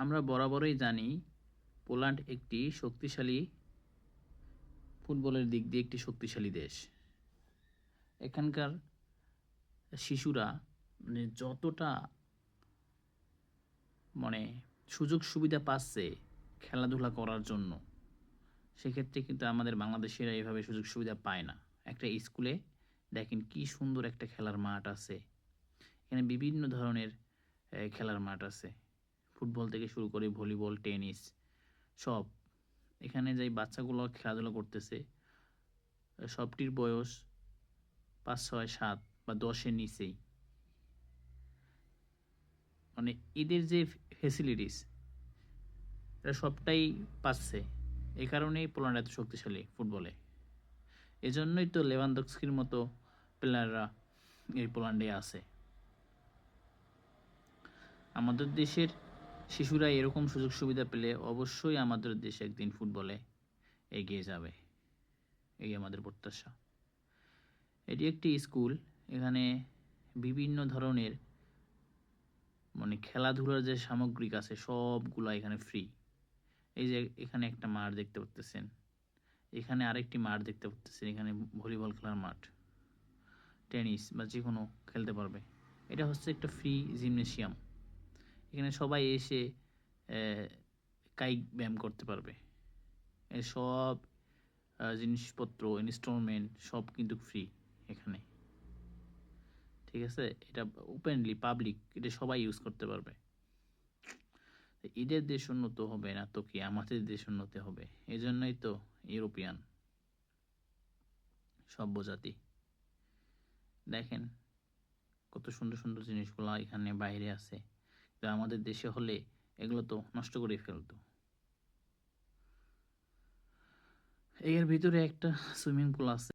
আমরা বরাবরই জানি পোল্যান্ড একটি শক্তিশালী ফুটবলের দিক দিয়ে একটি শক্তিশালী দেশ। এখানকার শিশুরা যতটা সুযোগ সুবিধা পাচ্ছে খেলাধুলা করার জন্য, সেক্ষেত্রে কিন্তু আমাদের বাংলাদেশিরা এভাবে সুযোগ সুবিধা পায় না। একটা স্কুলে দেখেন কি সুন্দর একটা খেলার মাঠ আছে, এখানে বিভিন্ন ধরনের খেলার মাঠ আছে, ফুটবল থেকে শুরু করে ভলিবল, টেনিস সব। এখানে যে বাচ্চাগুলো খেলাধুলা করতেছে সবটির বয়স 5, 6, 7 বা 10-এর নিচেই। এদের যে ফেসিলিটিস এরা সবটাই পাচ্ছে। এই কারণেই পোল্যান্ড এত শক্তিশালী ফুটবলে। এজন্যই তো লেভানডস্কির মতো প্লেয়াররা এই পোল্যান্ডে আছে। আমাদের দেশের শিশুরা এরকম সুযোগ সুবিধা পেলে অবশ্যই আমাদের দেশ একদিন ফুটবলে এগিয়ে যাবে, এই আমাদের প্রত্যাশা। এটি একটি স্কুল, এখানে বিভিন্ন ধরনের খেলাধুলার যে সামগ্রিক আছে সবগুলো এখানে ফ্রি। এই যে এখানে একটা মাঠ দেখতে পাচ্ছেন, এখানে আরেকটি মাঠ দেখতে পাচ্ছেন, এখানে ভলিবল খেলার মাঠ, টেনিস বা যে কোনো খেলতে পারবে। এটা হচ্ছে একটা ফ্রি জিমনেশিয়াম। এখানে সবাই এসে কায়িক ব্যায়াম করতে পারবে। সব জিনিসপত্র, ইনস্টলমেন্ট সব কিন্তু ফ্রি এখানে, ঠিক আছে? এটা ওপেনলি পাবলিক, এটা সবাই ইউজ করতে পারবে। এদের দেশ উন্নত হবে না তো কি আমাদের দেশ উন্নতি হবে? এই জন্যই তো ইউরোপিয়ান সভ্যজাতি। দেখেন কত সুন্দর সুন্দর জিনিসগুলো এখানে বাইরে আছে, তো আমাদের দেশে হলে এগুলো তো নষ্ট করে ফেলতো। এর ভিতরে একটা সুইমিং পুল আছে।